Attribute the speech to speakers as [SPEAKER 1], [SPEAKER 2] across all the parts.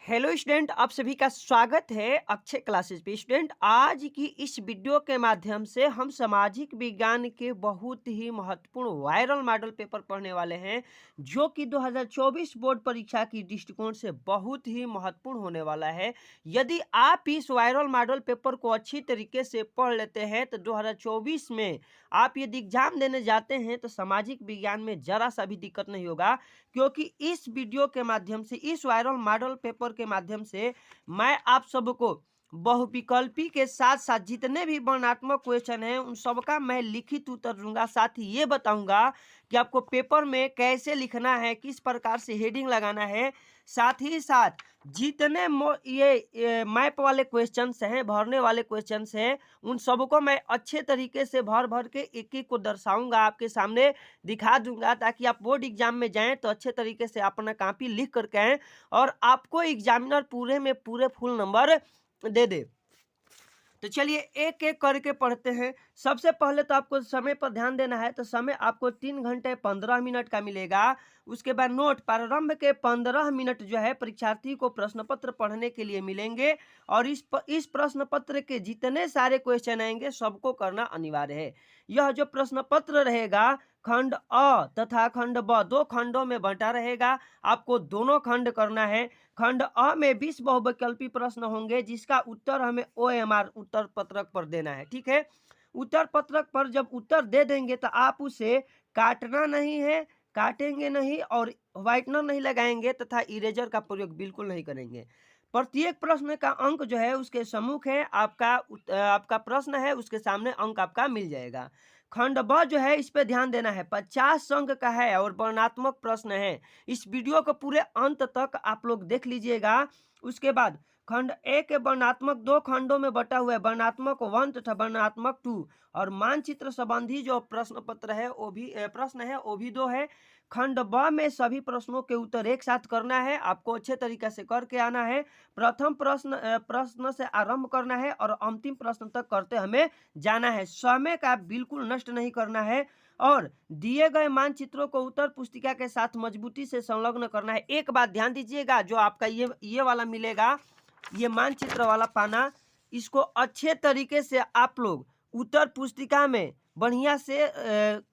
[SPEAKER 1] Hello student, आप सभी का स्वागत है अक्षय क्लासेस पे। स्टूडेंट, आज की इस वीडियो के माध्यम से हम सामाजिक विज्ञान के बहुत ही महत्वपूर्ण वायरल मॉडल पेपर पढ़ने वाले हैं, जो कि 2024 बोर्ड परीक्षा की दृष्टिकोण से बहुत ही महत्वपूर्ण होने वाला है। यदि आप इस वायरल मॉडल पेपर को अच्छी तरीके से पढ़ लेते हैं तो 2024 में आप यदि एग्जाम देने जाते हैं तो सामाजिक विज्ञान में जरा सा भी दिक्कत नहीं होगा, क्योंकि इस वीडियो के माध्यम से, इस वायरल मॉडल पेपर के माध्यम से मैं आप सबको बहुविकल्पी के साथ साथ जितने भी वर्णनात्मक क्वेश्चन हैं उन सबका मैं लिखित उत्तर दूंगा। साथ ही ये बताऊंगा कि आपको पेपर में कैसे लिखना है, किस प्रकार से हेडिंग लगाना है। साथ ही साथ जितने ये मैप वाले क्वेश्चंस हैं, भरने वाले क्वेश्चंस हैं, उन सबको मैं अच्छे तरीके से भर भर के एक एक को दर्शाऊंगा, आपके सामने दिखा दूंगा, ताकि आप बोर्ड एग्जाम में जाएं तो अच्छे तरीके से अपना कॉपी लिख करके आएं और आपको एग्जामिनर पूरे में पूरे फुल नंबर दे दे। तो चलिए एक एक करके पढ़ते हैं। सबसे पहले तो आपको समय पर ध्यान देना है, तो समय आपको 3 घंटे 15 मिनट का मिलेगा। उसके बाद नोट प्रारंभ के 15 मिनट जो है परीक्षार्थी को प्रश्न पत्र पढ़ने के लिए मिलेंगे, और इस प्रश्न पत्र के जितने सारे क्वेश्चन आएंगे सबको करना अनिवार्य है। यह जो प्रश्न पत्र रहेगा खंड अ तथा खंड ब, दो खंडों में बंटा रहेगा। आपको दोनों खंड करना है। खंड अ में 20 बहुविकल्पी प्रश्न होंगे, जिसका उत्तर हमें OMR उत्तर पत्रक पर देना है। ठीक है, उत्तर पत्रक पर जब उत्तर दे देंगे तो आप उसे काटना नहीं है, काटेंगे नहीं, और व्हाइटनर नहीं लगाएंगे तथा इरेजर का प्रयोग बिल्कुल नहीं करेंगे। प्रत्येक प्रश्न का अंक जो है उसके सम्मुख है, आपका प्रश्न है उसके सामने अंक आपका मिल जाएगा। खंड ब जो है इस पे ध्यान देना है, 50 अंक का है और वर्णनात्मक प्रश्न है। इस वीडियो को पूरे अंत तक आप लोग देख लीजिएगा। उसके बाद खंड ए के वर्णनात्मक दो खंडों में बटा हुआ है, वर्णनात्मक 1 तथा वर्णनात्मक 2, और मानचित्र संबंधी जो प्रश्न पत्र है वो भी प्रश्न है वो भी 2 है। खंड ब में सभी प्रश्नों के उत्तर एक साथ करना है, आपको अच्छे तरीके से करके आना है। प्रथम प्रश्न से आरंभ करना है और अंतिम प्रश्न तक करते हमें जाना है। समय का बिल्कुल नष्ट नहीं करना है, और दिए गए मानचित्रों को उत्तर पुस्तिका के साथ मजबूती से संलग्न करना है। एक बात ध्यान दीजिएगा, जो आपका ये वाला मिलेगा, ये मानचित्र वाला पाना, इसको अच्छे तरीके से आप लोग उत्तर पुस्तिका में बढ़िया से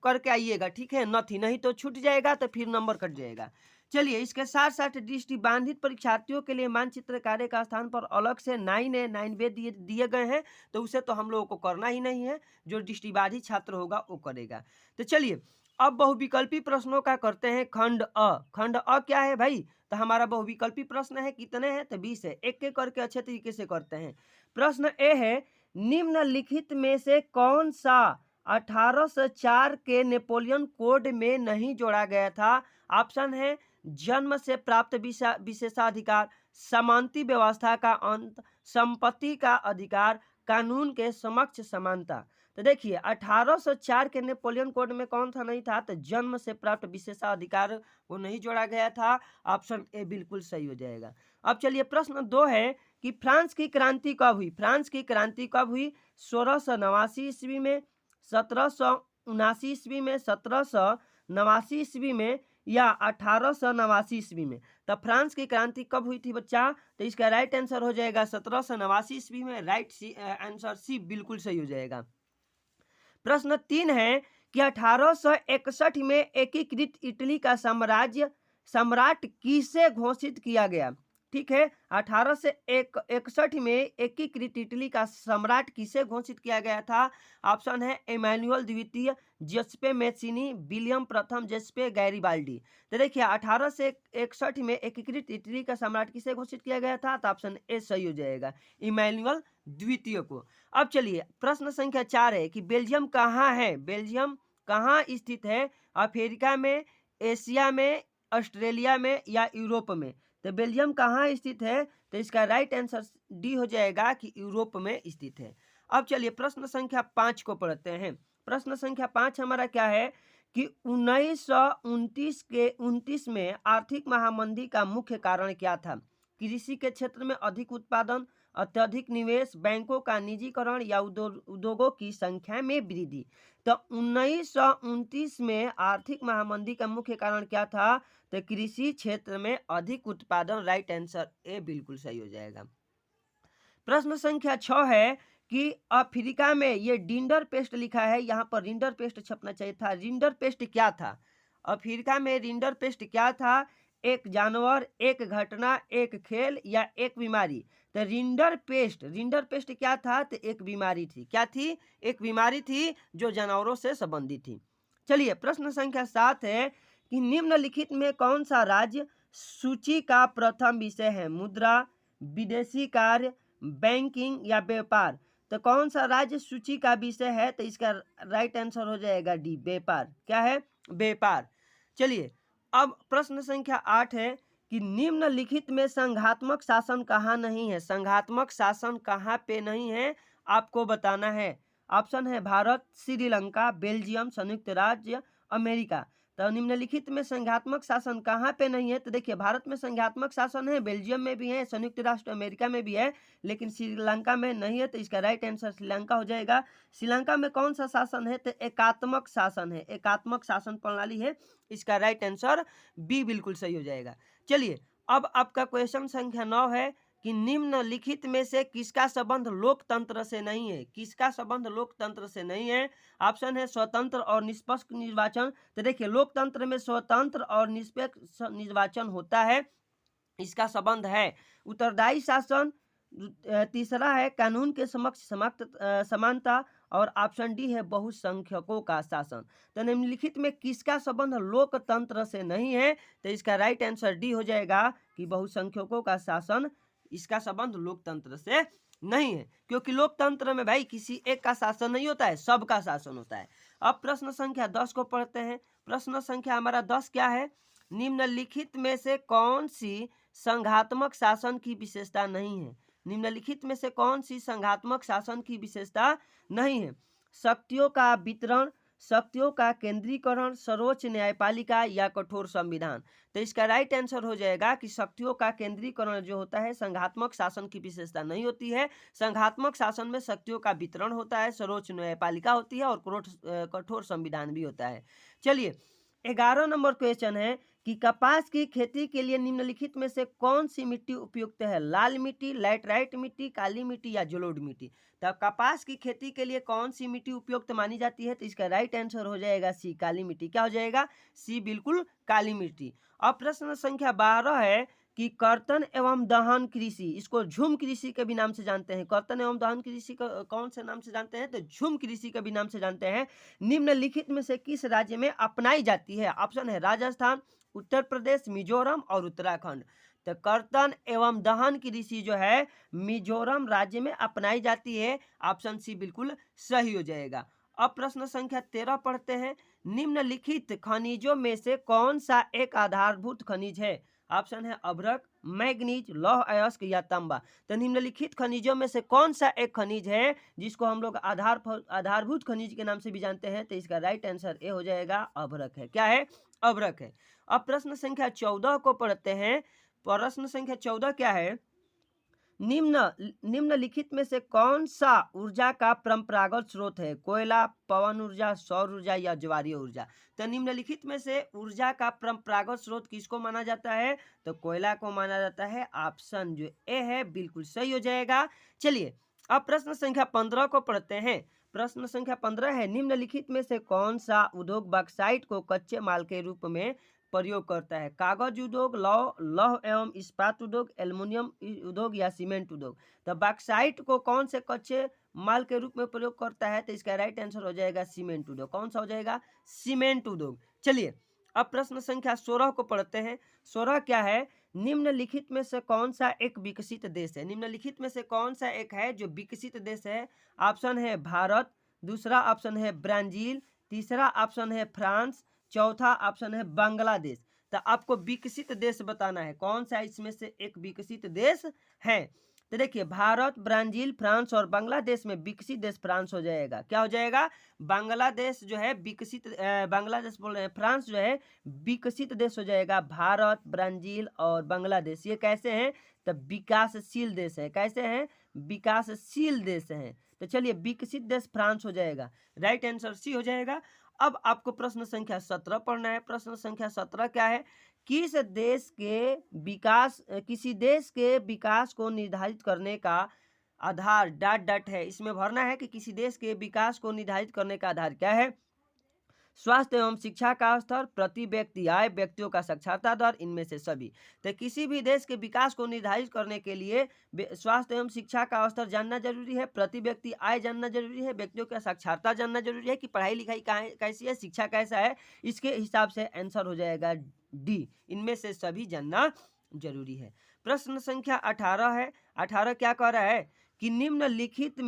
[SPEAKER 1] करके आइएगा। ठीक है, नहीं तो छूट जाएगा तो फिर नंबर कट जाएगा। चलिए, इसके साथ साथ दृष्टि बाधित परीक्षार्थियों के लिए मानचित्र कार्य का स्थान पर अलग से 9A 9B दिए गए हैं, तो उसे तो हम लोगों को करना ही नहीं है, जो दृष्टिबाधित छात्र होगा वो करेगा। तो चलिए अब बहुविकल्पी प्रश्नों का करते हैं। खंड अ, खंड अ क्या है भाई? तो हमारा बहुविकल्पी प्रश्न है, कितने हैं? तो 20 है। एक एक करके अच्छे तरीके से करते हैं। प्रश्न ए है, निम्नलिखित में से कौन सा 1804 के नेपोलियन कोड में नहीं जोड़ा गया था? ऑप्शन है जन्म से प्राप्त विशेषाधिकार, समानती व्यवस्था का अंत, संपत्ति का अधिकार, कानून के समक्ष समानता। तो देखिए 1804 के नेपोलियन कोड में कौन सा नहीं था? तो जन्म से प्राप्त विशेषाधिकार वो नहीं जोड़ा गया था। ऑप्शन ए बिल्कुल सही हो जाएगा। अब चलिए प्रश्न 2 है कि फ्रांस की क्रांति कब हुई? फ्रांस की क्रांति कब हुई? 1689 ईस्वी में, 1779 ईस्वी में, 1789 ईस्वी में, या 1889 ईस्वी में? तो फ्रांस की क्रांति कब हुई थी बच्चा? तो इसका राइट आंसर हो जाएगा 1789 ईस्वी में। राइट आंसर सी बिल्कुल सही हो जाएगा। प्रश्न 3 है कि 1861 में एकीकृत इटली का सम्राट किसे घोषित किया गया? ठीक है, 1861 में एकीकृत इटली का सम्राट किसे घोषित किया गया था? ऑप्शन है इमैनुअल द्वितीय, जेस्पे मैचिनी, विलियम प्रथम, जेस्पे गैरिबाल्डी। तो देखिए 1861 में एकीकृत इटली का सम्राट किसे घोषित किया गया था? तो ऑप्शन ए सही हो जाएगा, इमैनुअल द्वितीय को। अब चलिए प्रश्न संख्या 4 है कि बेल्जियम कहाँ है? बेल्जियम कहाँ स्थित है? अफ्रीका में, एशिया में, ऑस्ट्रेलिया में, या यूरोप में? तो बेल्जियम कहाँ स्थित है? तो इसका राइट आंसर डी हो जाएगा कि यूरोप में स्थित है। अब चलिए प्रश्न संख्या 5 को पढ़ते हैं। प्रश्न संख्या 5 हमारा क्या है कि 1929 में आर्थिक महामंदी का मुख्य कारण क्या था? कृषि के क्षेत्र में अधिक उत्पादन, अत्यधिक निवेश, बैंकों का निजीकरण, या उद्योगों की संख्या में वृद्धि? तो 1929 में आर्थिक महामंदी का मुख्य कारण क्या था? तो कृषि क्षेत्र में अधिक उत्पादन। राइट आंसर ए बिल्कुल सही हो जाएगा। प्रश्न संख्या 6 है कि अफ्रीका में, ये डिंडर पेस्ट लिखा है, यहाँ पर रिंडर पेस्ट छपना चाहिए था। रिंडर पेस्ट क्या था? अफ्रीका में रिंडर पेस्ट क्या था? एक जानवर, एक घटना, एक खेल या एक बीमारी? तो रिंडर पेस्ट क्या था? तो एक बीमारी थी। क्या थी? एक बीमारी थी जो जानवरों से संबंधित थी। चलिए, प्रश्न संख्या 7 है कि निम्नलिखित में कौन सा राज्य सूची का प्रथम विषय है? मुद्रा, विदेशी कार्य, बैंकिंग या व्यापार? तो कौन सा राज्य सूची का विषय है? तो इसका राइट आंसर हो जाएगा डी, व्यापार। क्या है? व्यापार। चलिए, अब प्रश्न संख्या 8 है कि निम्नलिखित में संघात्मक शासन कहाँ नहीं है? संघात्मक शासन कहाँ पे नहीं है आपको बताना है। ऑप्शन है भारत, श्रीलंका, बेल्जियम, संयुक्त राज्य अमेरिका। तो निम्नलिखित में संघात्मक शासन कहाँ पे नहीं है? तो देखिए, भारत में संघात्मक शासन है, बेल्जियम में भी है, संयुक्त राष्ट्र अमेरिका में भी है, लेकिन श्रीलंका में नहीं है। तो इसका राइट आंसर श्रीलंका हो जाएगा। श्रीलंका में कौन सा शासन है? तो एकात्मक शासन है, एकात्मक शासन प्रणाली है। इसका राइट आंसर बी बिल्कुल सही हो जाएगा। चलिए, अब आपका क्वेश्चन संख्या 9 है कि निम्नलिखित में से किसका संबंध लोकतंत्र से नहीं है? किसका संबंध लोकतंत्र से नहीं है? ऑप्शन है स्वतंत्र और निष्पक्ष निर्वाचन। तो देखिए, लोकतंत्र में स्वतंत्र और निष्पक्ष निर्वाचन होता है, इसका संबंध है। उत्तरदायी शासन, तीसरा है कानून के समक्ष समानता, और ऑप्शन डी है बहुसंख्यकों का शासन। तो निम्नलिखित में किसका संबंध लोकतंत्र से नहीं है? तो इसका राइट आंसर डी हो जाएगा कि बहुसंख्यकों का शासन। इसका संबंध लोकतंत्र से नहीं है, क्योंकि लोकतंत्र में भाई किसी एक का शासन नहीं होता है, सबका शासन होता है। अब प्रश्न संख्या 10 को पढ़ते हैं। प्रश्न संख्या हमारा 10 क्या है? निम्नलिखित में से कौन सी संघात्मक शासन की विशेषता नहीं है? निम्नलिखित में से कौन सी संघात्मक शासन की विशेषता नहीं है? शक्तियों का वितरण, शक्तियों का केंद्रीकरण, सर्वोच्च न्यायपालिका या कठोर संविधान? तो इसका राइट आंसर हो जाएगा कि शक्तियों का केंद्रीकरण जो होता है संघात्मक शासन की विशेषता नहीं होती है। संघात्मक शासन में शक्तियों का वितरण होता है, सर्वोच्च न्यायपालिका होती है और कठोर संविधान भी होता है। चलिए, 11 नंबर क्वेश्चन है कि कपास की खेती के लिए निम्नलिखित में से कौन सी मिट्टी उपयुक्त है? लाल मिट्टी, लैटराइट मिट्टी, काली मिट्टी या जलोढ़ मिट्टी? तो कपास की खेती के लिए कौन सी मिट्टी उपयुक्त मानी जाती है? तो इसका राइट आंसर हो जाएगा सी, काली मिट्टी। क्या हो जाएगा? सी बिल्कुल काली मिट्टी। अब प्रश्न संख्या 12 है कि कर्तन एवं दहन कृषि, इसको झूम कृषि के भी नाम से जानते हैं। कर्तन एवं दहन कृषि को कौन से नाम से जानते हैं? तो झूम कृषि के भी नाम से जानते हैं। निम्नलिखित में से किस राज्य में अपनाई जाती है? ऑप्शन है राजस्थान, उत्तर प्रदेश, मिजोरम और उत्तराखंड। तो कर्तन एवं दहन कृषि जो है मिजोरम राज्य में अपनाई जाती है। ऑप्शन सी बिल्कुल सही हो जाएगा। अब प्रश्न संख्या 13 पढ़ते हैं। निम्नलिखित खनिजों में से कौन सा एक आधारभूत खनिज है? ऑप्शन है अभ्रक, मैग्नीज, लौह अयस्क या तांबा। तो निम्नलिखित खनिजों में से कौन सा एक खनिज है जिसको हम लोग आधारभूत खनिज के नाम से भी जानते हैं? तो इसका राइट आंसर ए हो जाएगा, अभ्रक है। क्या है? अभ्रक है। अब प्रश्न संख्या 14 को पढ़ते हैं। प्रश्न संख्या 14 क्या है? निम्नलिखित में से कौन सा ऊर्जा का परंपरागत स्रोत है? कोयला, पवन ऊर्जा, सौर ऊर्जा या ज्वारीय ऊर्जा? तो निम्नलिखित में से ऊर्जा का परंपरागत स्रोत किसको माना जाता है? तो कोयला को माना जाता है। ऑप्शन जो ए है बिल्कुल सही हो जाएगा। चलिए, अब प्रश्न संख्या 15 को पढ़ते हैं। प्रश्न संख्या 15 है, निम्नलिखित में से कौन सा उद्योग बॉक्साइट को कच्चे माल के रूप में प्रयोग करता है? कागज उद्योग, लौह एवं इस्पात उद्योग, एल्युमिनियम उद्योग या सीमेंट उद्योग? तो बॉक्साइट को कौन से कच्चे माल के रूप में प्रयोग करता है? तो इसका राइट आंसर हो जाएगा सीमेंट उद्योग। कौन सा हो जाएगा? सीमेंट उद्योग। चलिए, अब प्रश्न संख्या 16 को पढ़ते हैं। 16 क्या है? निम्नलिखित में से कौन सा एक विकसित देश है? निम्नलिखित में से कौन सा एक है जो विकसित देश है? ऑप्शन है भारत, दूसरा ऑप्शन है ब्राजील, तीसरा ऑप्शन है फ्रांस, चौथा ऑप्शन है बांग्लादेश। तो आपको विकसित देश बताना है, कौन सा इसमें से एक विकसित देश है। तो देखिए भारत, ब्राजील, फ्रांस और बांग्लादेश में विकसित देश फ्रांस हो जाएगा। क्या हो जाएगा? बांग्लादेश जो है विकसित, बांग्लादेश बोल रहे हैं, फ्रांस जो है विकसित देश हो जाएगा। भारत, ब्राजील और बांग्लादेश ये कैसे हैं? तो विकासशील देश है। कैसे हैं? विकासशील देश हैं। तो चलिए विकसित देश फ्रांस हो जाएगा। राइट आंसर सी हो जाएगा। अब आपको प्रश्न संख्या 17 पढ़ना है। प्रश्न संख्या 17 क्या है? किसी देश के विकास को निर्धारित करने का आधार डॉट डॉट है। इसमें भरना है कि किसी देश के विकास को निर्धारित करने का आधार क्या है? स्वास्थ्य एवं शिक्षा का स्तर, प्रति व्यक्ति आय, व्यक्तियों का साक्षरता दर, इनमें से सभी। तो किसी भी देश के विकास को निर्धारित करने के लिए स्वास्थ्य एवं शिक्षा का स्तर जानना जरूरी है, प्रति व्यक्ति आय जानना जरूरी है, व्यक्तियों का साक्षरता जानना जरूरी है कि पढ़ाई लिखाई कैसी है, शिक्षा कैसा है। इसके हिसाब से आंसर हो जाएगा डी, इनमें से सभी जानना जरूरी है। प्रश्न संख्या 18 है। 18 क्या कह रहा है कि निम्नलिखित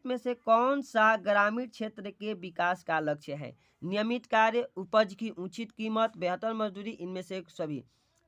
[SPEAKER 1] में से कौन सा ग्रामीण क्षेत्र के विकास का लक्ष्य है? नियमित कार्य, उपज की उचित कीमत, बेहतर मजदूरी, इनमें से सभी।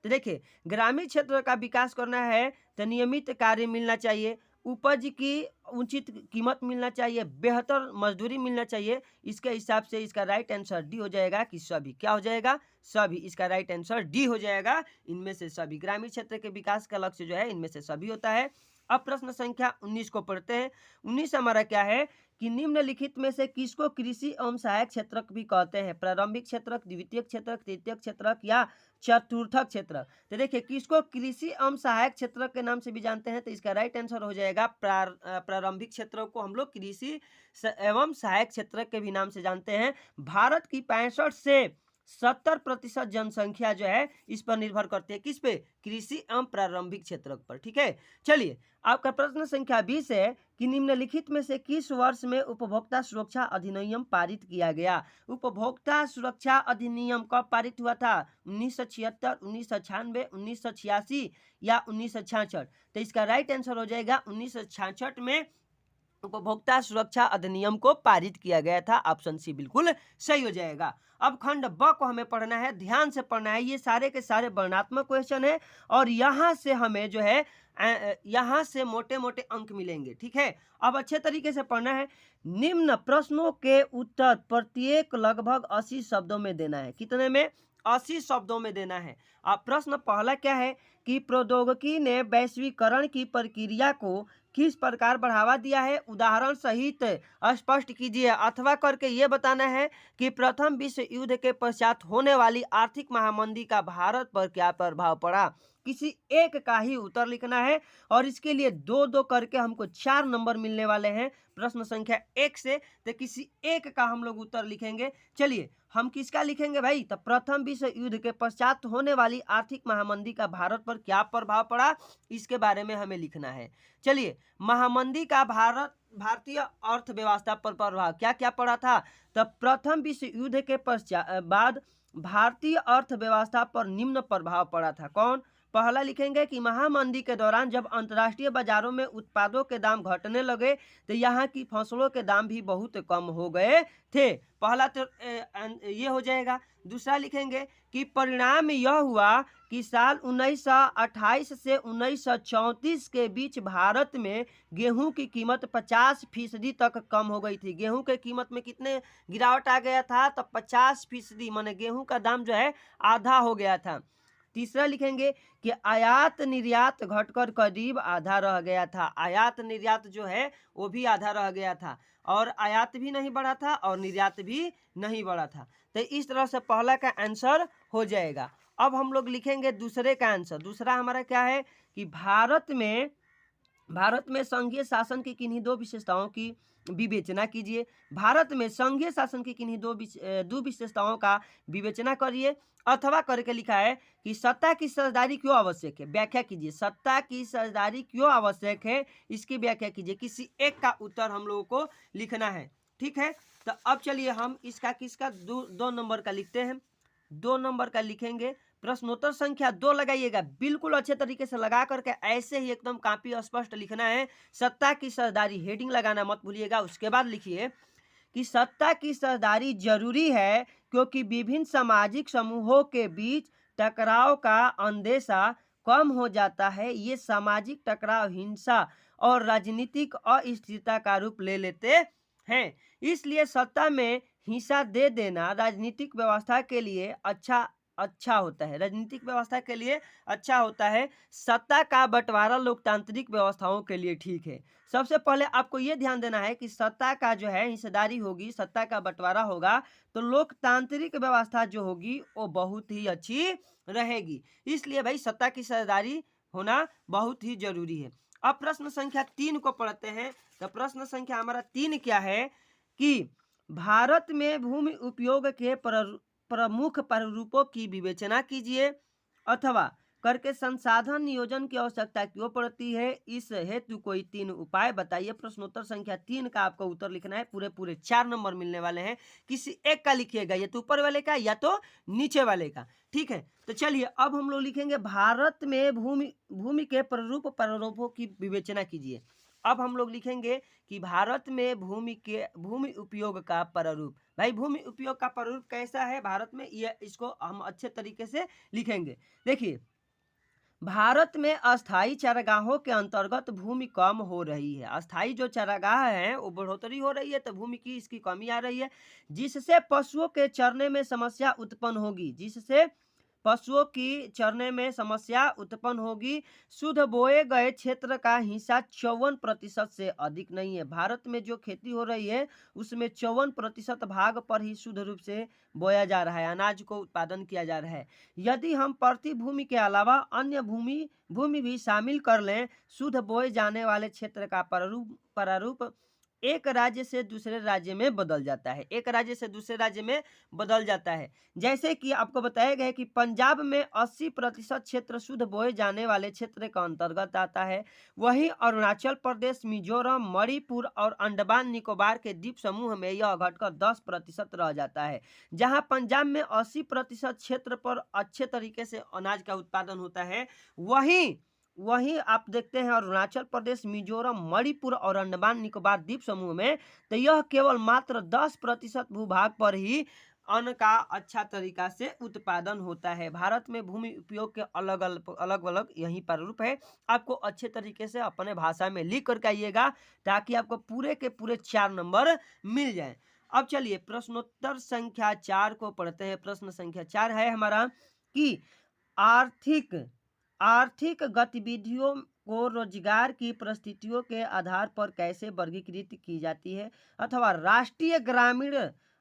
[SPEAKER 1] तो देखिए ग्रामीण क्षेत्र का विकास करना है तो नियमित कार्य मिलना चाहिए, उपज की उचित कीमत मिलना चाहिए, बेहतर मजदूरी मिलना चाहिए। इसके हिसाब से इसका राइट आंसर डी हो जाएगा कि सभी। क्या हो जाएगा? सभी। इसका राइट आंसर डी हो जाएगा, इनमें से सभी। ग्रामीण क्षेत्र के विकास का लक्ष्य जो है इनमें से सभी होता है। अब प्रश्न संख्या 19 को पढ़ते हैं। 19 हमारा क्या है कि निम्नलिखित में से किसको कृषि एवं सहायक क्षेत्रक भी कहते हैं? प्रारंभिक क्षेत्रक, द्वितीय क्षेत्रक, तृतीय क्षेत्रक या चतुर्थक क्षेत्रक। तो देखिए किसको कृषि एवं सहायक क्षेत्रक के नाम से भी जानते हैं? तो इसका राइट आंसर हो जाएगा प्रारंभिक क्षेत्रक को हम लोग कृषि एवं सहायक क्षेत्रक के भी नाम से जानते हैं। भारत की 65 से 70% जनसंख्या जो है इस पर निर्भर करती है। किस पे? कृषि एवं प्रारंभिक क्षेत्रक पर। ठीक है, चलिए आपका प्रश्न संख्या 20 है कि निम्नलिखित में से किस वर्ष में उपभोक्ता सुरक्षा अधिनियम पारित किया गया? उपभोक्ता सुरक्षा अधिनियम कब पारित हुआ था? 1976, 1996, 1986 या 1966? तो इसका राइट आंसर हो जाएगा 1966 में उपभोक्ता सुरक्षा अधिनियम को पारित किया गया था। ऑप्शन सी बिल्कुल सही हो जाएगा। अब खंड ब को हमें पढ़ना है, ध्यान से पढ़ना है। ये सारे के सारे वर्णात्मक क्वेश्चन है और यहाँ से हमें जो है यहाँ से मोटे मोटे अंक मिलेंगे। ठीक है, अब अच्छे तरीके से पढ़ना है। निम्न प्रश्नों के उत्तर प्रत्येक लगभग 80 शब्दों में देना है। कितने में? 80 शब्दों में देना है। अब प्रश्न पहला क्या है कि प्रौद्योगिकी ने वैश्वीकरण की प्रक्रिया को किस प्रकार बढ़ावा दिया है? उदाहरण सहित स्पष्ट कीजिए। अथवा करके ये बताना है कि प्रथम विश्व युद्ध के पश्चात होने वाली आर्थिक महामंदी का भारत पर क्या प्रभाव पड़ा। किसी एक का ही उत्तर लिखना है और इसके लिए दो दो करके हमको 4 नंबर मिलने वाले हैं प्रश्न संख्या 1 से। तो किसी एक का हम लोग उत्तर लिखेंगे। चलिए हम किसका लिखेंगे भाई? तो प्रथम विश्व युद्ध के पश्चात होने वाली आर्थिक महामंदी का भारत पर क्या प्रभाव पड़ा, इसके बारे में हमें लिखना है। चलिए महामंदी का भारतीय अर्थव्यवस्था पर प्रभाव क्या क्या पड़ा था? तो प्रथम विश्व युद्ध के पश्चात बाद भारतीय अर्थव्यवस्था पर निम्न प्रभाव पड़ा था। कौन? पहला लिखेंगे कि महामंदी के दौरान जब अंतर्राष्ट्रीय बाजारों में उत्पादों के दाम घटने लगे तो यहाँ की फसलों के दाम भी बहुत कम हो गए थे। पहला तो ये हो जाएगा। दूसरा लिखेंगे कि परिणाम यह हुआ कि साल 1928 से 1934 के बीच भारत में गेहूं की कीमत 50% तक कम हो गई थी। गेहूं के कीमत में कितने गिरावट आ गया था? तो 50%, माने गेहूं का दाम जो है आधा हो गया था। तीसरा लिखेंगे कि आयात निर्यात घटकर करीब आधा रह गया था। आयात निर्यात जो है वो भी आधा रह गया था और आयात भी नहीं बढ़ा था और निर्यात भी नहीं बढ़ा था। तो इस तरह से पहला का आंसर हो जाएगा। अब हम लोग लिखेंगे दूसरे का आंसर। दूसरा हमारा क्या है कि भारत में संघीय शासन की किन्हीं दो विशेषताओं की विवेचना कीजिए। भारत में संघीय शासन की किन्हीं दो विशेषताओं का विवेचना करिए। अथवा करके लिखा है कि सत्ता की साझेदारी क्यों आवश्यक है, व्याख्या कीजिए। सत्ता की साझेदारी क्यों आवश्यक है, इसकी व्याख्या कीजिए। किसी एक का उत्तर हम लोगों को लिखना है। ठीक है, तो अब चलिए हम इसका किसका 2 नंबर का लिखते हैं। 2 नंबर का लिखेंगे। प्रश्नोत्तर संख्या 2 लगाइएगा, बिल्कुल अच्छे तरीके से लगा करके ऐसे ही एकदम काफी स्पष्ट लिखना है। सत्ता की साझेदारी हेडिंग लगाना मत भूलिएगा। उसके बाद लिखिए कि सत्ता की साझेदारी जरूरी है क्योंकि विभिन्न सामाजिक समूहों के बीच टकराव का अंदेशा कम हो जाता है, ये सामाजिक टकराव, हिंसा और राजनीतिक अस्थिरता का रूप ले लेते हैं। इसलिए सत्ता में हिस्सा दे देना राजनीतिक व्यवस्था के लिए अच्छा होता है। राजनीतिक व्यवस्था के लिए अच्छा होता है। सत्ता का बंटवारा लोकतांत्रिक व्यवस्थाओं के लिए ठीक है। सबसे पहले आपको ये ध्यान देना है कि सत्ता का जो है हिस्सेदारी होगी, सत्ता का बंटवारा होगा तो लोकतांत्रिक व्यवस्था जो होगी वो बहुत ही अच्छी रहेगी। इसलिए भाई सत्ता की हिस्सेदारी होना बहुत ही जरूरी है। अब प्रश्न संख्या 3 को पढ़ते हैं। तो प्रश्न संख्या हमारा 3 क्या है कि भारत में भूमि उपयोग के प्रमुख प्रारूपों की विवेचना कीजिए अथवा करके संसाधन नियोजन की आवश्यकता क्यों पड़ती है, इस हेतु कोई 3 उपाय बताइए। प्रश्नोत्तर संख्या 3 का आपको उत्तर लिखना है। पूरे 4 नंबर मिलने वाले हैं। किसी एक का लिखिएगा, या तो ऊपर वाले का या तो नीचे वाले का, ठीक है। तो चलिए अब हम लोग लिखेंगे भारत में भूमि के प्रारूपों की विवेचना कीजिए। अब हम लोग लिखेंगे कि भारत में भूमि उपयोग का प्रारूप। भाई भूमि उपयोग का प्रारूप कैसा है भारत में, ये इसको हम अच्छे तरीके से लिखेंगे। देखिए, भारत में अस्थायी चारागाहों के अंतर्गत भूमि कम हो रही है। अस्थायी जो चारागाह हैं वो बढ़ोतरी हो रही है, तो भूमि की इसकी कमी आ रही है, जिससे पशुओं के चरने में समस्या उत्पन्न होगी। शुद्ध बोए गए क्षेत्र का हिस्सा 54% से अधिक नहीं है। भारत में जो खेती हो रही है उसमें 54% भाग पर ही शुद्ध रूप से बोया जा रहा है, अनाज को उत्पादन किया जा रहा है। यदि हम प्रति भूमि के अलावा अन्य भूमि भी शामिल कर लें, शुद्ध बोए जाने वाले क्षेत्र का प्रारूप एक राज्य से दूसरे राज्य में बदल जाता है। जैसे कि आपको बताया गया है कि पंजाब में 80% क्षेत्र शुद्ध बोए जाने वाले क्षेत्र का अंतर्गत आता है। वहीं अरुणाचल प्रदेश, मिजोरम, मणिपुर और अंडमान निकोबार के द्वीप समूह में यह घटकर 10% रह जाता है। जहां पंजाब में 80% क्षेत्र पर अच्छे तरीके से अनाज का उत्पादन होता है, वहीं आप देखते हैं अरुणाचल प्रदेश, मिजोरम, मणिपुर और अंडमान निकोबार द्वीप समूह में तो यह केवल मात्र 10% भूभाग पर ही अन्न का अच्छा तरीका से उत्पादन होता है। भारत में भूमि उपयोग के अलग अलग यही प्रारूप है। आपको अच्छे तरीके से अपने भाषा में लिख करके आइएगा ताकि आपको पूरे के पूरे 4 नंबर मिल जाए। अब चलिए प्रश्नोत्तर संख्या 4 को पढ़ते हैं। प्रश्न संख्या 4 है हमारा कि आर्थिक गतिविधियों को रोजगार की परिस्थितियों के आधार पर कैसे वर्गीकृत की जाती है, अथवा राष्ट्रीय ग्रामीण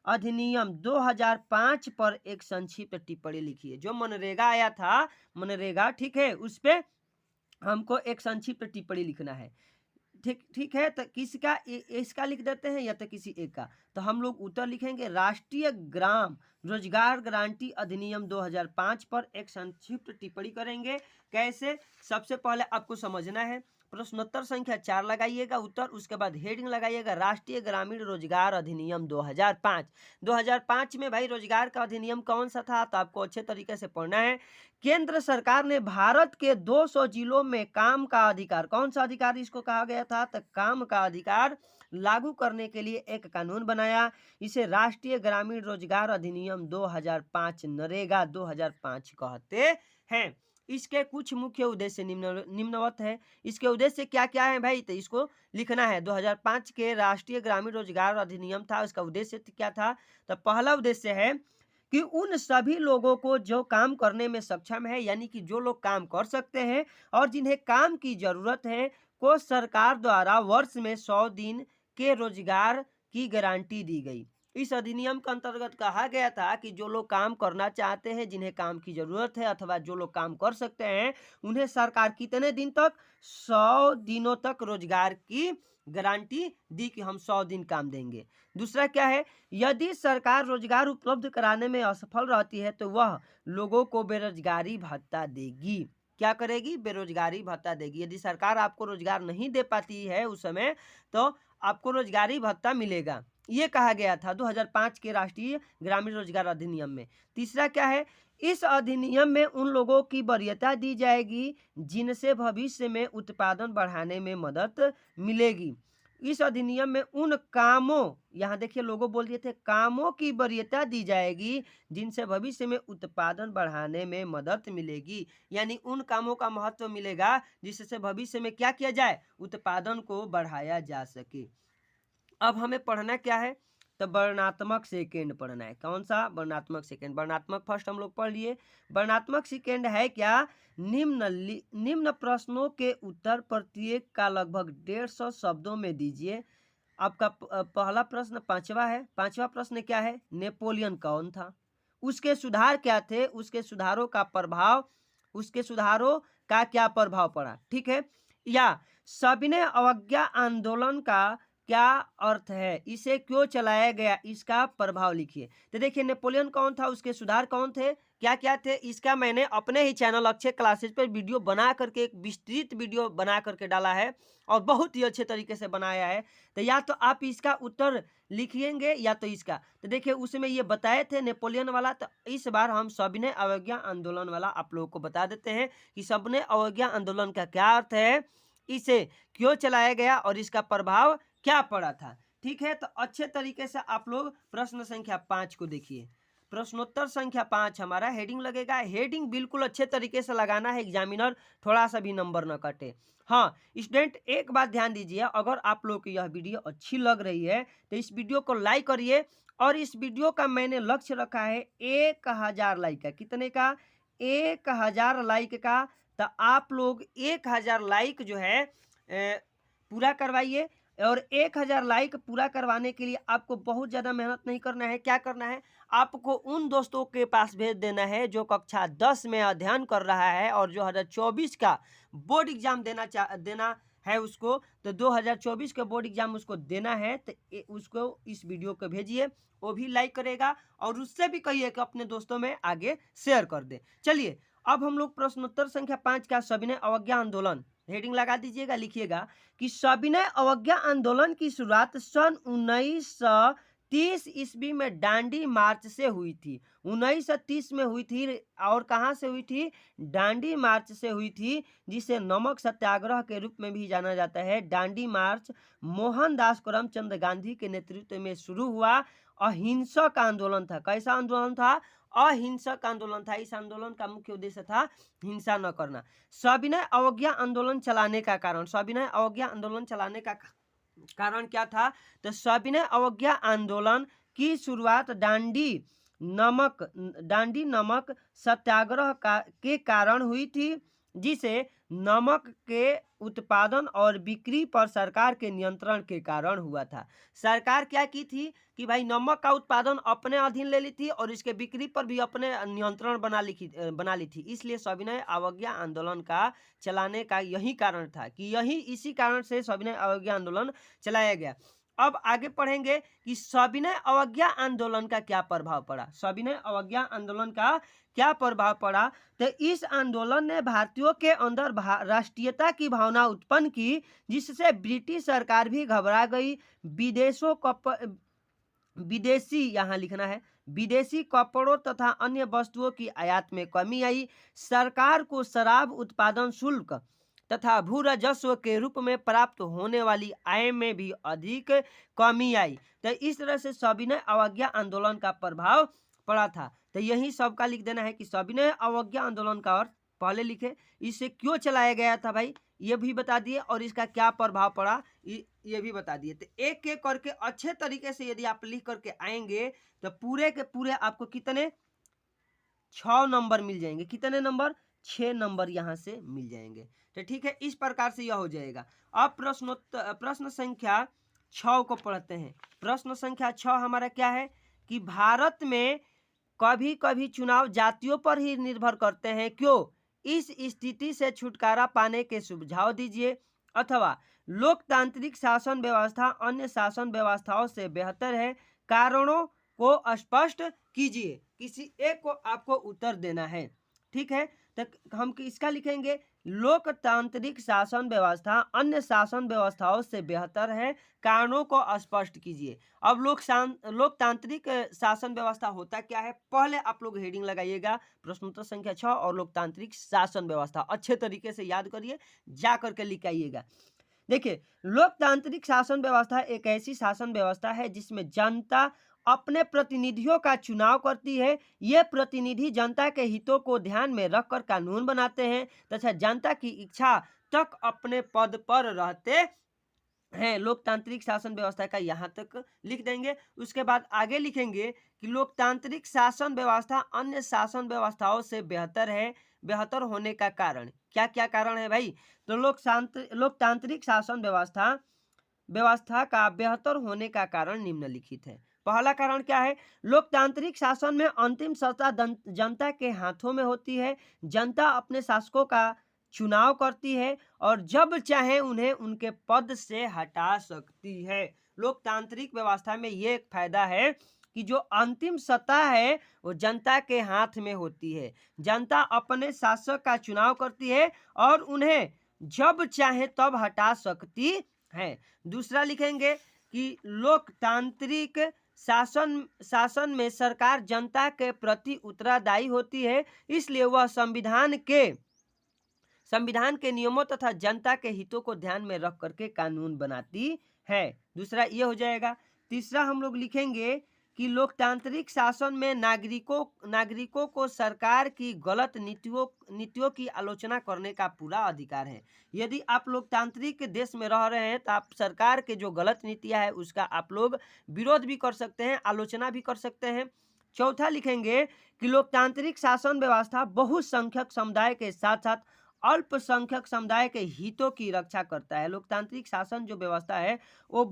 [SPEAKER 1] अधिनियम 2005 पर एक संक्षिप्त टिप्पणी लिखिए। जो मनरेगा आया था, मनरेगा, ठीक है, उस पे हमको एक संक्षिप्त टिप्पणी लिखना है। ठीक है, तो किसका इसका लिख देते हैं या तो किसी एक का। तो हम लोग उत्तर लिखेंगे राष्ट्रीय ग्राम रोजगार गारंटी अधिनियम 2005 पर एक संक्षिप्त टिप्पणी करेंगे। कैसे, सबसे पहले आपको समझना है, प्रश्नोत्तर संख्या 4 लगाइएगा उत्तर, उसके बाद हेडिंग लगाइएगा राष्ट्रीय ग्रामीण रोजगार अधिनियम 2005। 2005 में भाई रोजगार का अधिनियम कौन सा था, तो आपको अच्छे तरीके से पढ़ना है। केंद्र सरकार ने भारत के 200 जिलों में काम का अधिकार, कौन सा अधिकार इसको कहा गया था, तो काम का अधिकार लागू करने के लिए एक कानून बनाया। इसे राष्ट्रीय ग्रामीण रोजगार अधिनियम 2005 नरेगा 2005 कहते हैं। इसके कुछ मुख्य उद्देश्य निम्नवत है। इसके उद्देश्य क्या क्या है भाई, तो इसको लिखना है। 2005 के राष्ट्रीय ग्रामीण रोजगार अधिनियम था, उसका उद्देश्य क्या था, तो पहला उद्देश्य है कि उन सभी लोगों को जो काम करने में सक्षम है, यानी कि जो लोग काम कर सकते हैं और जिन्हें काम की जरूरत है, को सरकार द्वारा वर्ष में 100 दिन के रोजगार की गारंटी दी गई। इस अधिनियम के अंतर्गत कहा गया था कि जो लोग काम करना चाहते हैं, जिन्हें काम की जरूरत है, अथवा जो लोग काम कर सकते हैं, उन्हें सरकार कितने दिन तक, 100 दिनों तक रोजगार की गारंटी दी कि हम 100 दिन काम देंगे। दूसरा क्या है, यदि सरकार रोजगार उपलब्ध कराने में असफल रहती है तो वह लोगों को बेरोजगारी भत्ता देगी। क्या करेगी, बेरोजगारी भत्ता देगी। यदि सरकार आपको रोजगार नहीं दे पाती है उस समय, तो आपको रोजगारी भत्ता मिलेगा। ये कहा गया था 2005 के राष्ट्रीय ग्रामीण रोजगार अधिनियम में। तीसरा क्या है, इस अधिनियम में उन लोगों की वरीयता दी जाएगी जिनसे भविष्य में उत्पादन बढ़ाने में मदद मिलेगी। इस अधिनियम में उन कामों, यहाँ देखिए लोगो बोल दिए थे, कामों की वरीयता दी जाएगी जिनसे भविष्य में उत्पादन बढ़ाने में मदद मिलेगी। यानी उन कामों का महत्व मिलेगा जिससे भविष्य में क्या किया जाए, उत्पादन को बढ़ाया जा सके। अब हमें पढ़ना क्या है, तो वर्णात्मक सेकेंड पढ़ना है। कौन सा? वर्णात्मक सेकेंड। वर्णात्मक फर्स्ट हम लोग पढ़ लिए। वर्णात्मक सेकेंड है क्या? निम्न प्रश्नों के उत्तर प्रत्येक का लगभग 150 शब्दों में दीजिए। आपका पहला प्रश्न पांचवा है। पांचवा प्रश्न क्या है? नेपोलियन कौन था, उसके सुधार क्या थे, उसके सुधारों का प्रभाव, उसके सुधारों का क्या प्रभाव पड़ा, ठीक है। या सविनय अवज्ञा आंदोलन का क्या अर्थ है, इसे क्यों चलाया गया, इसका प्रभाव लिखिए। तो देखिए नेपोलियन कौन था, उसके सुधार कौन थे, क्या क्या थे, इसका मैंने अपने ही चैनल अक्षय क्लासेज पर वीडियो बना करके, एक विस्तृत वीडियो बना करके डाला है और बहुत ही अच्छे तरीके से बनाया है। तो या तो आप इसका उत्तर लिखिएंगे या तो इसका। तो देखिए उसमें ये बताए थे नेपोलियन वाला, तो इस बार हम सविनय अवज्ञा आंदोलन वाला आप लोगों को बता देते हैं कि सविनय अवज्ञा आंदोलन का क्या अर्थ है, इसे क्यों चलाया गया और इसका प्रभाव क्या पड़ा था। ठीक है, तो अच्छे तरीके से आप लोग प्रश्न संख्या 5 को देखिए। प्रश्नोत्तर संख्या 5 हमारा हेडिंग लगेगा। हेडिंग बिल्कुल अच्छे तरीके से लगाना है, एग्जामिनर थोड़ा सा भी नंबर न कटे। हाँ स्टूडेंट, एक बात ध्यान दीजिए, अगर आप लोग को यह वीडियो अच्छी लग रही है तो इस वीडियो को लाइक करिए। और इस वीडियो का मैंने लक्ष्य रखा है 1000 लाइक का। कितने का? 1000 लाइक का। तो आप लोग 1000 लाइक जो है पूरा करवाइए। और 1000 लाइक पूरा करवाने के लिए आपको बहुत ज़्यादा मेहनत नहीं करना है। क्या करना है, आपको उन दोस्तों के पास भेज देना है जो कक्षा 10 में अध्ययन कर रहा है और जो 2024 का बोर्ड एग्जाम देना है उसको। तो 2024 का बोर्ड एग्जाम उसको देना है, तो उसको इस वीडियो को भेजिए, वो भी लाइक करेगा और उससे भी कहिए कि अपने दोस्तों में आगे शेयर कर दे। चलिए अब हम लोग प्रश्नोत्तर संख्या 5 का सविनय अवज्ञा आंदोलन, हेडिंग लगा दीजिएगा, लिखिएगा कि सविनय अवज्ञा आंदोलन की शुरुआत सन 1930 ईस्वी में डांडी मार्च से हुई थी। 1930 में हुई थी। और कहाँ से हुई थी? डांडी मार्च से हुई थी, जिसे नमक सत्याग्रह के रूप में भी जाना जाता है। डांडी मार्च मोहनदास करमचंद गांधी के नेतृत्व में शुरू हुआ अहिंसक आंदोलन था। कैसा आंदोलन था? अहिंसक आंदोलन था। इस आंदोलन का मुख्य उद्देश्य था हिंसा न करना। सविनय अवज्ञा आंदोलन चलाने का कारण, सविनय अवज्ञा आंदोलन चलाने का कारण क्या था? तो सविनय अवज्ञा आंदोलन की शुरुआत डांडी नमक सत्याग्रह के कारण हुई थी, जिसे नमक के उत्पादन और बिक्री पर सरकार के नियंत्रण के कारण हुआ था। सरकार क्या की थी कि भाई नमक का उत्पादन अपने अधीन ले ली थी और इसके बिक्री पर भी अपने नियंत्रण बना ली थी। इसलिए सविनय अवज्ञा आंदोलन का चलाने का यही कारण था कि इसी कारण से सविनय अवज्ञा आंदोलन चलाया गया। अब आगे पढ़ेंगे कि सविनय अवज्ञा आंदोलन का क्या प्रभाव पड़ा। सविनय अवज्ञा आंदोलन का क्या प्रभाव पड़ा? तो इस आंदोलन ने भारतीयों के अंदर राष्ट्रीयता की भावना उत्पन्न की, जिससे ब्रिटिश सरकार भी घबरा गई। विदेशी, यहाँ लिखना है, विदेशी कपड़ों तथा अन्य वस्तुओं की आयात में कमी आई। सरकार को शराब उत्पादन शुल्क तथा भू राजस्व के रूप में प्राप्त होने वाली आय में भी अधिक कमी आई। तो इस तरह से सविनय अवज्ञा आंदोलन का प्रभाव पड़ा था। तो यही सबका लिख देना है कि सविनय अवज्ञा आंदोलन का अर्थ पहले लिखे, इसे क्यों चलाया गया था भाई ये भी बता दिए, और इसका क्या प्रभाव पड़ा ये भी बता दिए। तो एक एक करके अच्छे तरीके से यदि आप लिख करके आएंगे तो पूरे के पूरे आपको कितने 6 नंबर मिल जाएंगे। कितने नंबर? 6 नंबर यहाँ से मिल जाएंगे। तो ठीक है, इस प्रकार से यह हो जाएगा। अब प्रश्न संख्या 6 को पढ़ते हैं। प्रश्न संख्या 6 हमारा क्या है कि भारत में कभी कभी चुनाव जातियों पर ही निर्भर करते हैं, क्यों? इस स्थिति से छुटकारा पाने के सुझाव दीजिए, अथवा लोकतांत्रिक शासन व्यवस्था अन्य शासन व्यवस्थाओं से बेहतर है, कारणों को स्पष्ट कीजिए। किसी एक को आपको उत्तर देना है। ठीक है, तो हम इसका लिखेंगे लोकतांत्रिक शासन व्यवस्था अन्य शासन व्यवस्थाओं से बेहतर है, कारणों को स्पष्ट कीजिए। अब लोकतांत्रिक शासन व्यवस्था होता क्या है, पहले आप लोग हेडिंग लगाइएगा प्रश्नोत्तर संख्या 6 और लोकतांत्रिक शासन व्यवस्था अच्छे तरीके से याद करिए, जा करके लिखाइएगा। देखिए, लोकतांत्रिक शासन व्यवस्था एक ऐसी शासन व्यवस्था है जिसमें जनता अपने प्रतिनिधियों का चुनाव करती है। ये प्रतिनिधि जनता के हितों को ध्यान में रखकर कानून बनाते हैं तथा जनता की इच्छा तक अपने पद पर रहते हैं। लोकतांत्रिक शासन व्यवस्था का यहाँ तक लिख देंगे। उसके बाद आगे लिखेंगे कि लोकतांत्रिक शासन व्यवस्था अन्य शासन व्यवस्थाओं से बेहतर है। बेहतर होने का कारण क्या क्या कारण है भाई? तो लोकतांत्रिक शासन व्यवस्था व्यवस्था का बेहतर होने का कारण निम्नलिखित है। पहला कारण क्या है? लोकतांत्रिक शासन में अंतिम सत्ता जनता के हाथों में होती है। जनता अपने शासकों का चुनाव करती है और जब चाहे उन्हें उनके पद से हटा सकती है। लोकतांत्रिक व्यवस्था में ये एक फायदा है कि जो अंतिम सत्ता है वो जनता के हाथ में होती है। जनता अपने शासक का चुनाव करती है और उन्हें जब चाहे तब हटा सकती है। दूसरा लिखेंगे कि लोकतांत्रिक शासन में सरकार जनता के प्रति उत्तरदायी होती है, इसलिए वह संविधान के नियमों तथा जनता के हितों को ध्यान में रख करके कानून बनाती है। दूसरा ये हो जाएगा। तीसरा हम लोग लिखेंगे कि लोकतांत्रिक शासन में नागरिकों को सरकार की गलत नीतियों की आलोचना करने का पूरा अधिकार है। यदि आप लोकतांत्रिक देश में रह रहे हैं तो आप सरकार के जो गलत नीतियां है उसका आप लोग विरोध भी कर सकते हैं, आलोचना भी कर सकते हैं। चौथा लिखेंगे कि लोकतांत्रिक शासन व्यवस्था बहुसंख्यक समुदाय के साथ साथ अल्पसंख्यक समुदाय के हितों की रक्षा करता है। लोकतांत्रिक शासन जो व्यवस्था है वो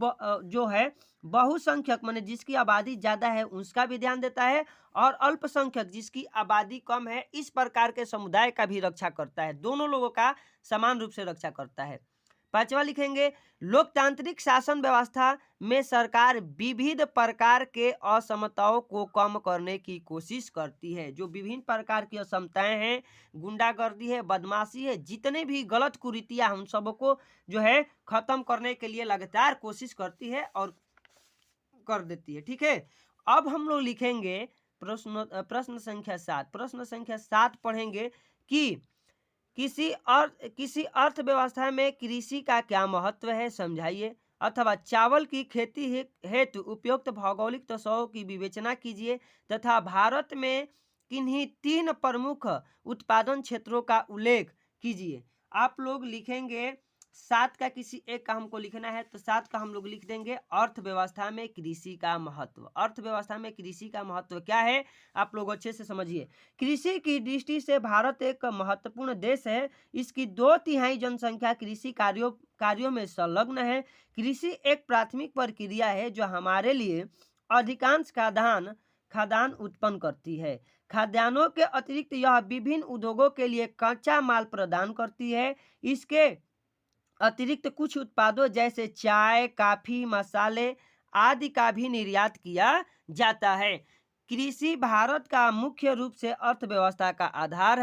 [SPEAKER 1] जो है बहुसंख्यक माने जिसकी आबादी ज्यादा है उसका भी ध्यान देता है और अल्पसंख्यक जिसकी आबादी कम है इस प्रकार के समुदाय का भी रक्षा करता है। दोनों लोगों का समान रूप से रक्षा करता है। पांचवा लिखेंगे लोकतांत्रिक शासन व्यवस्था में सरकार विविध प्रकार के असमताओं को कम करने की कोशिश करती है। जो विभिन्न प्रकार की असमताएं हैं, गुंडागर्दी है, बदमाशी है, जितने भी गलत कुरीतियां हैं उन सबको जो है खत्म करने के लिए लगातार कोशिश करती है और कर देती है। ठीक है, अब हम लोग लिखेंगे प्रश्न संख्या 7। प्रश्न संख्या 7 पढ़ेंगे कि किसी अर्थव्यवस्था में कृषि का क्या महत्व है, समझाइए। अथवा चावल की खेती हेतु उपयुक्त भौगोलिक तसौं की विवेचना कीजिए तथा भारत में किन्हीं 3 प्रमुख उत्पादन क्षेत्रों का उल्लेख कीजिए। आप लोग लिखेंगे 7 का किसी एक का हमको लिखना है तो 7 का हम लोग लिख देंगे अर्थव्यवस्था में कृषि का महत्व। अर्थव्यवस्था में कृषि का महत्व क्या है आप लोग अच्छे से समझिए। कृषि की दृष्टि से भारत एक महत्वपूर्ण देश है। इसकी 2/3 जनसंख्या कृषि कार्यों में संलग्न है। कृषि एक प्राथमिक प्रक्रिया है जो हमारे लिए अधिकांश खाद्यान्न उत्पन्न करती है। खाद्यान्नों के अतिरिक्त यह विभिन्न उद्योगों के लिए कच्चा माल प्रदान करती है। इसके अतिरिक्त कुछ उत्पादों जैसे चाय, कॉफी, मसाले आदि का भी निर्यात किया जाता है। कृषि भारत का मुख्य रूप से अर्थव्यवस्था का आधार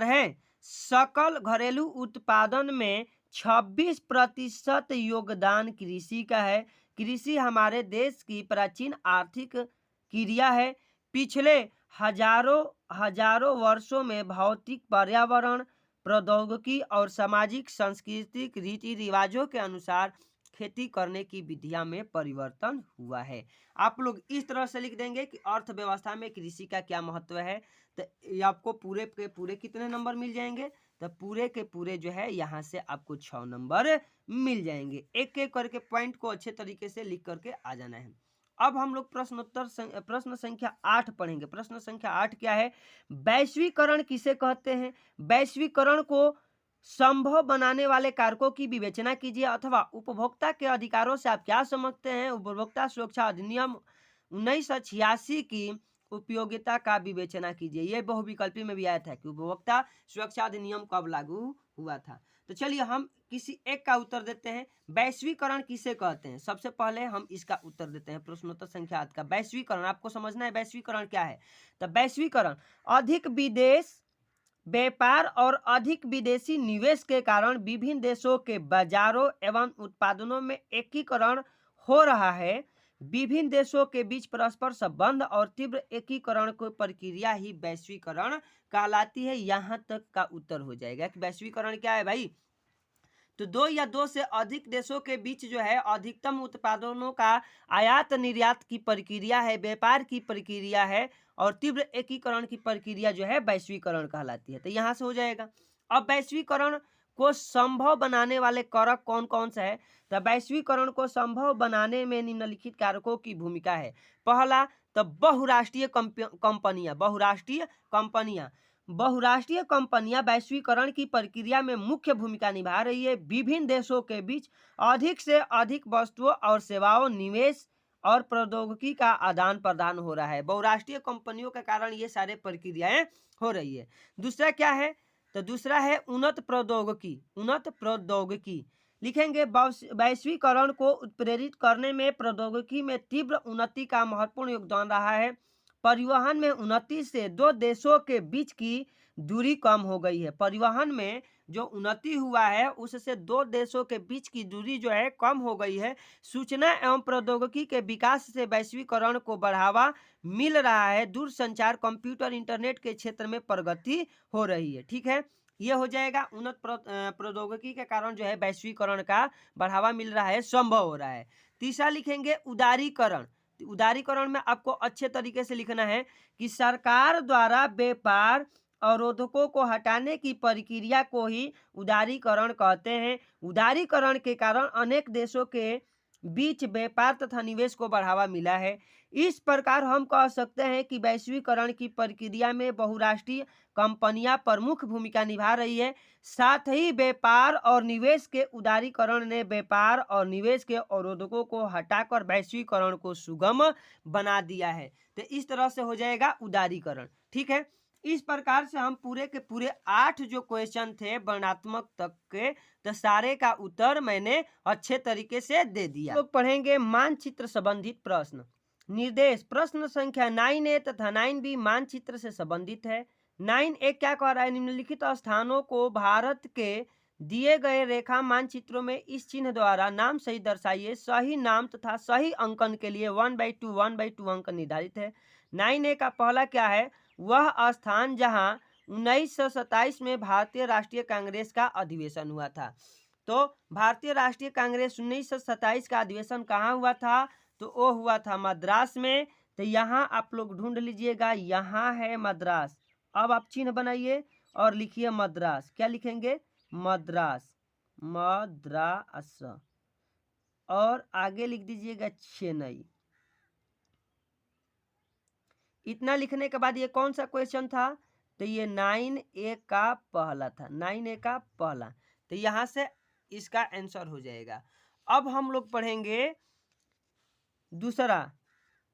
[SPEAKER 1] है। सकल घरेलू उत्पादन में 26% योगदान कृषि का है। कृषि हमारे देश की प्राचीन आर्थिक क्रिया है। पिछले हजारों वर्षों में भौतिक, पर्यावरण, प्रौद्योगिकी और सामाजिक सांस्कृतिक रीति रिवाजों के अनुसार खेती करने की विधियां में परिवर्तन हुआ है। आप लोग इस तरह से लिख देंगे कि अर्थव्यवस्था में कृषि का क्या महत्व है। तो ये आपको पूरे के पूरे कितने नंबर मिल जाएंगे? तो पूरे के पूरे जो है यहाँ से आपको 6 नंबर मिल जाएंगे। एक एक करके पॉइंट को अच्छे तरीके से लिख करके आ जाना है। अब हम लोग प्रश्न संख्या 8 पढ़ेंगे। प्रश्न संख्या 8 क्या है? वैश्वीकरण किसे कहते हैं? वैश्वीकरण को संभव बनाने वाले कारकों की विवेचना कीजिए। अथवा उपभोक्ता के अधिकारों से आप क्या समझते हैं? उपभोक्ता सुरक्षा अधिनियम 1986 की उपयोगिता का विवेचना कीजिए। यह बहुविकल्पी में भी आया था कि उपभोक्ता सुरक्षा अधिनियम कब लागू हुआ था। तो चलिए हम किसी एक का उत्तर देते हैं। वैश्वीकरण किसे कहते हैं? सबसे पहले हम इसका उत्तर देते हैं। प्रश्नोत्तर संख्या 8 का वैश्वीकरण आपको समझना है वैश्वीकरण क्या है। तो वैश्वीकरण अधिक विदेश व्यापार और अधिक विदेशी निवेश के कारण विभिन्न देशों के बाजारों एवं उत्पादनों में एकीकरण हो रहा है। विभिन्न देशों के बीच परस्पर संबंध और तीव्र एकीकरण की प्रक्रिया ही वैश्वीकरण कहलाती है। यहाँ तक का उत्तर हो जाएगा कि वैश्वीकरण क्या है भाई। तो दो या दो से अधिक देशों के बीच जो है अधिकतम उत्पादनों का आयात निर्यात की प्रक्रिया है, व्यापार की प्रक्रिया है, और तीव्र एकीकरण की प्रक्रिया जो है वैश्वीकरण कहलाती है। तो यहाँ से हो जाएगा। अब वैश्वीकरण को संभव बनाने वाले कारक कौन कौन से है? तो वैश्वीकरण को संभव बनाने में निम्नलिखित कारकों की भूमिका है। पहला, तो बहुराष्ट्रीय कंपनियां वैश्वीकरण की प्रक्रिया में मुख्य भूमिका निभा रही है। विभिन्न देशों के बीच अधिक से अधिक वस्तुओं और सेवाओं, निवेश और प्रौद्योगिकी का आदान प्रदान हो रहा है। बहुराष्ट्रीय कंपनियों के कारण ये सारे प्रक्रियाएं हो रही है। दूसरा क्या है? तो दूसरा है उन्नत प्रौद्योगिकी। लिखेंगे वैश्वीकरण को उत्प्रेरित करने में प्रौद्योगिकी में तीव्र उन्नति का महत्वपूर्ण योगदान रहा है। परिवहन में उन्नति से दो देशों के बीच की दूरी कम हो गई है। परिवहन में जो उन्नति हुआ है उससे दो देशों के बीच की दूरी जो है कम हो गई है। सूचना एवं प्रौद्योगिकी के विकास से वैश्वीकरण को बढ़ावा मिल रहा है। दूरसंचार, कंप्यूटर, इंटरनेट के क्षेत्र में प्रगति हो रही है। ठीक है, ये हो जाएगा उन्नत प्रौद्योगिकी के कारण जो है वैश्वीकरण का बढ़ावा मिल रहा है, संभव हो रहा है। तीसरा लिखेंगे उदारीकरण। उदारीकरण में आपको अच्छे तरीके से लिखना है कि सरकार द्वारा व्यापार अवरोधकों को हटाने की प्रक्रिया को ही उदारीकरण कहते हैं। उदारीकरण के कारण अनेक देशों के बीच व्यापार तथा निवेश को बढ़ावा मिला है। इस प्रकार हम कह सकते हैं कि वैश्वीकरण की प्रक्रिया में बहुराष्ट्रीय कंपनियां प्रमुख भूमिका निभा रही है। साथ ही व्यापार और निवेश के उदारीकरण ने व्यापार और निवेश के अवरोधकों को हटाकर वैश्वीकरण को सुगम बना दिया है। तो इस तरह से हो जाएगा उदारीकरण। ठीक है, इस प्रकार से हम पूरे के पूरे 8 जो क्वेश्चन थे वर्णात्मक तक के, तो सारे का उत्तर मैंने अच्छे तरीके से दे दिया। लोग पढ़ेंगे मानचित्र संबंधित प्रश्न। निर्देश प्रश्न संख्या 9A तथा 9B मानचित्र से संबंधित है। 9A क्या कह रहा है? निम्नलिखित स्थानों को भारत के दिए गए रेखा मानचित्रों में इस चिन्ह द्वारा नाम सही दर्शाइए। सही नाम तथा सही अंकन के लिए 1/2 अंक निर्धारित है। 9A का पहला क्या है? वह स्थान जहां 1927 में भारतीय राष्ट्रीय कांग्रेस का अधिवेशन हुआ था। तो भारतीय राष्ट्रीय कांग्रेस 1927 का अधिवेशन कहाँ हुआ था? तो वो हुआ था मद्रास में। तो यहाँ आप लोग ढूंढ लीजिएगा, यहाँ है मद्रास। अब आप चिन्ह बनाइए और लिखिए मद्रास। क्या लिखेंगे? मद्रास, मद्रास। और आगे लिख दीजिएगा चेन्नई। इतना लिखने के बाद ये कौन सा क्वेश्चन था? तो ये 9A का पहला था, 9A का पहला। तो यहाँ से इसका आंसर हो जाएगा। अब हम लोग पढ़ेंगे दूसरा,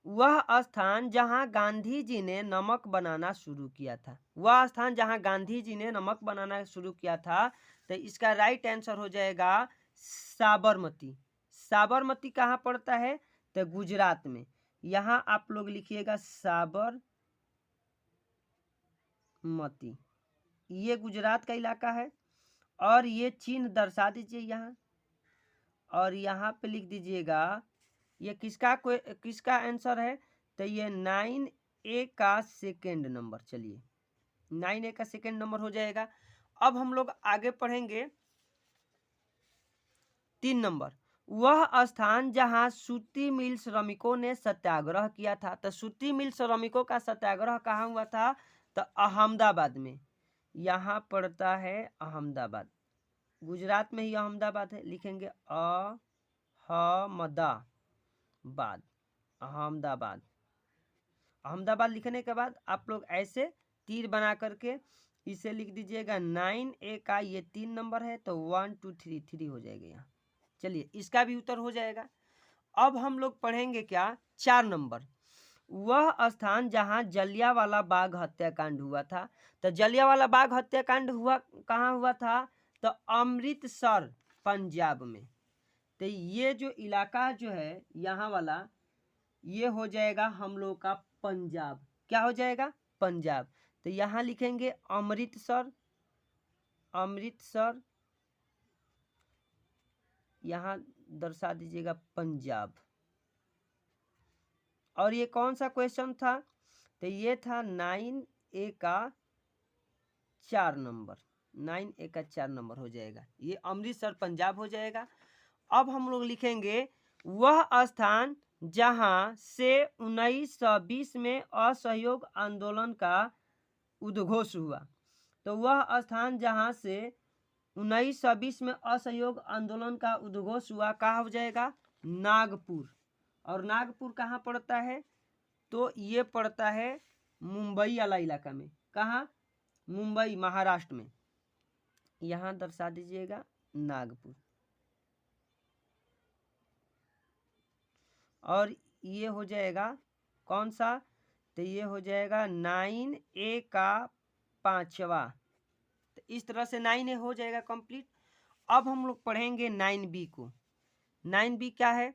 [SPEAKER 1] वह स्थान जहां गांधी जी ने नमक बनाना शुरू किया था। वह स्थान जहां गांधी जी ने नमक बनाना शुरू किया था, तो इसका राइट आंसर हो जाएगा साबरमती। साबरमती कहाँ पड़ता है? तो गुजरात में। यहाँ आप लोग लिखिएगा साबरमती, ये गुजरात का इलाका है। और ये चिन्ह दर्शा दीजिए यहाँ, और यहाँ पे लिख दीजिएगा ये किसका आंसर है? तो ये 9A का सेकेंड नंबर। चलिए 9A का सेकेंड नंबर हो जाएगा। अब हम लोग आगे पढ़ेंगे 3 नंबर, वह स्थान जहां सूती मिल श्रमिकों ने सत्याग्रह किया था। तो सूती मिल श्रमिकों का सत्याग्रह कहाँ हुआ था? तो अहमदाबाद में। यहाँ पड़ता है अहमदाबाद, गुजरात में ही अहमदाबाद है। लिखेंगे अहमदाबाद, अहमदाबाद। अहमदाबाद लिखने के बाद आप लोग ऐसे तीर बना करके इसे लिख दीजिएगा। 9A का ये 3 नंबर है, तो 1 2 3 3 हो जाएगा यहाँ। चलिए इसका भी उत्तर हो जाएगा। अब हम लोग पढ़ेंगे क्या? 4 नंबर, वह स्थान जहां जलियांवाला बाग हत्याकांड हुआ था। तो जलियांवाला बाग हत्याकांड हुआ कहाँ हुआ था? तो अमृतसर, पंजाब में। तो ये जो इलाका जो है यहाँ वाला, ये हो जाएगा हम लोग का पंजाब। क्या हो जाएगा? पंजाब। तो यहाँ लिखेंगे अमृतसर, अमृतसर। यहाँ दर्शा दीजिएगा पंजाब। और ये कौन सा क्वेश्चन था? तो ये था 9A का 4 नंबर। 9 1 4 नंबर हो जाएगा, ये अमृतसर पंजाब हो जाएगा। अब हम लोग लिखेंगे वह स्थान जहां से 1920 में असहयोग आंदोलन का उद्घोष हुआ। तो वह स्थान जहां से 1920 में असहयोग आंदोलन का उद्घोष हुआ कहाँ हो जाएगा? नागपुर। और नागपुर कहाँ पड़ता है? तो ये पड़ता है मुंबई वाला इलाका में। कहाँ? मुंबई, महाराष्ट्र में। यहाँ दर्शा दीजिएगा नागपुर। और ये हो जाएगा कौन सा? तो ये हो जाएगा 9A का 5वां। तो इस तरह से 9A हो जाएगा कंप्लीट। अब हम लोग पढ़ेंगे 9B को। 9B क्या है?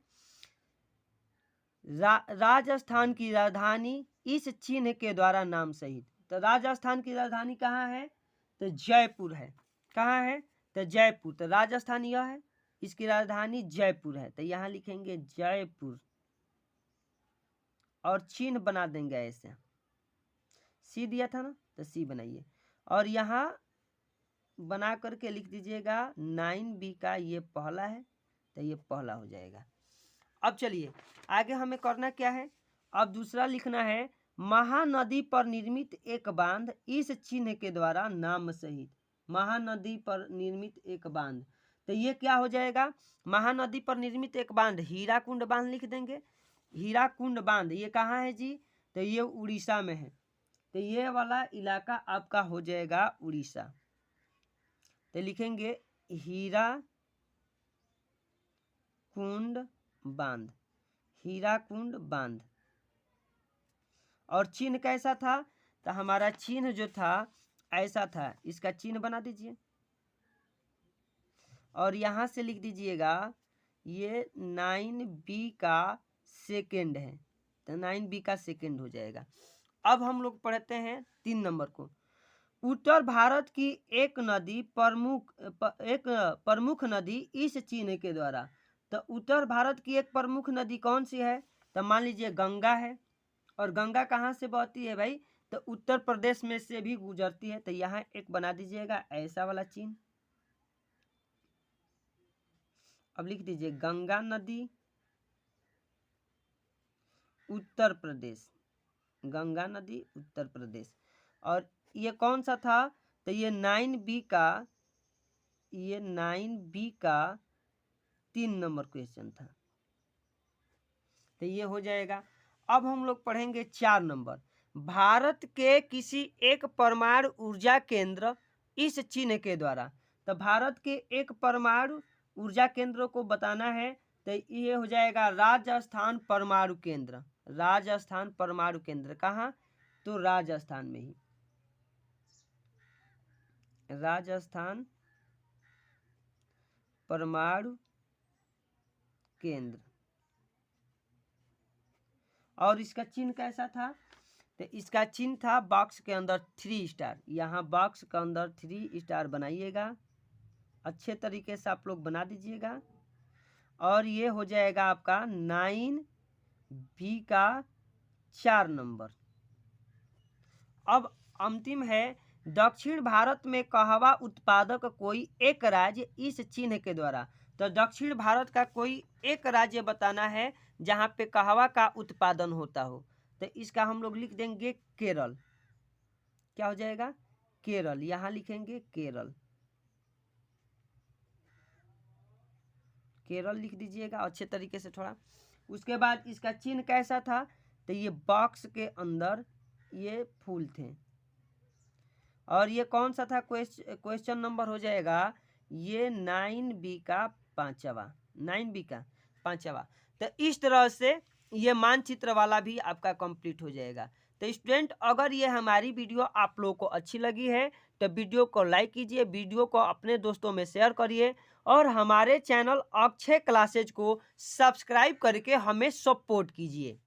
[SPEAKER 1] राजस्थान की राजधानी इस चिन्ह के द्वारा नाम सहित। तो राजस्थान की राजधानी कहाँ है? तो जयपुर है। कहाँ है? तो जयपुर। तो राजस्थान यह है, इसकी राजधानी जयपुर है। तो यहाँ लिखेंगे जयपुर और चिन्ह बना देंगे ऐसे। सी दिया था ना, तो सी बनाइए और यहाँ बना करके लिख दीजिएगा 9B का ये पहला है, तो ये पहला हो जाएगा। अब चलिए आगे हमें करना क्या है? अब दूसरा लिखना है महानदी पर निर्मित एक बांध इस चिन्ह के द्वारा नाम सहित। महानदी पर निर्मित एक बांध, तो ये क्या हो जाएगा? महानदी पर निर्मित एक बांध, हीराकुंड बांध लिख देंगे। हीराकुंड बांध ये कहाँ है जी? तो ये उड़ीसा में है। तो ये वाला इलाका आपका हो जाएगा उड़ीसा। तो लिखेंगे हीराकुंड बांध, हीराकुंड बांध। और चिन्ह कैसा था? तो हमारा चिन्ह जो था ऐसा था, इसका चिन्ह बना दीजिए और यहाँ से लिख दीजिएगा ये 9B का सेकेंड है। तो 9B का सेकेंड हो जाएगा। अब हम लोग पढ़ते हैं 3 नंबर को। उत्तर भारत की एक प्रमुख नदी इस चिन्ह के द्वारा। तो उत्तर भारत की एक प्रमुख नदी कौन सी है? तो मान लीजिए गंगा है। और गंगा कहाँ से बहती है भाई? तो उत्तर प्रदेश में से भी गुजरती है। तो यहाँ एक बना दीजिएगा ऐसा वाला चिन्ह। अब लिख दीजिए गंगा नदी उत्तर प्रदेश, गंगा नदी उत्तर प्रदेश। और ये कौन सा था? तो ये 9B का 3 नंबर क्वेश्चन था। तो ये हो जाएगा। अब हम लोग पढ़ेंगे 4 नंबर। भारत के किसी एक परमाणु ऊर्जा केंद्र इस चिन्ह के द्वारा। तो भारत के एक परमाणु ऊर्जा केंद्र को बताना है। तो ये हो जाएगा राजस्थान परमाणु केंद्र। राजस्थान परमाणु केंद्र कहाँ? तो राजस्थान में ही, राजस्थान परमाणु केंद्र। और इसका चिन्ह कैसा था? तो इसका चिन्ह था बॉक्स के अंदर 3 स्टार। यहाँ बॉक्स के अंदर 3 स्टार बनाइएगा, अच्छे तरीके से आप लोग बना दीजिएगा। और ये हो जाएगा आपका 9B का 4 नंबर। अब अंतिम है दक्षिण भारत में कहवा उत्पादक कोई एक राज्य इस चिन्ह के द्वारा। तो दक्षिण भारत का कोई एक राज्य बताना है जहाँ पे कहवा का उत्पादन होता हो। तो इसका हम लोग लिख देंगे केरल। क्या हो जाएगा? केरल। यहाँ लिखेंगे केरल, केरल लिख दीजिएगा अच्छे तरीके से थोड़ा। उसके बाद इसका चिन्ह कैसा था? तो ये बॉक्स के अंदर ये फूल थे। और ये कौन सा था? क्वेश्चन नंबर हो जाएगा ये 9B का 5वां, 9B का 5वां। तो इस तरह से ये मानचित्र वाला भी आपका कंप्लीट हो जाएगा। तो स्टूडेंट अगर ये हमारी वीडियो आप लोगों को अच्छी लगी है तो वीडियो को लाइक कीजिए, वीडियो को अपने दोस्तों में शेयर करिए और हमारे चैनल अक्षय क्लासेज को सब्सक्राइब करके हमें सपोर्ट कीजिए।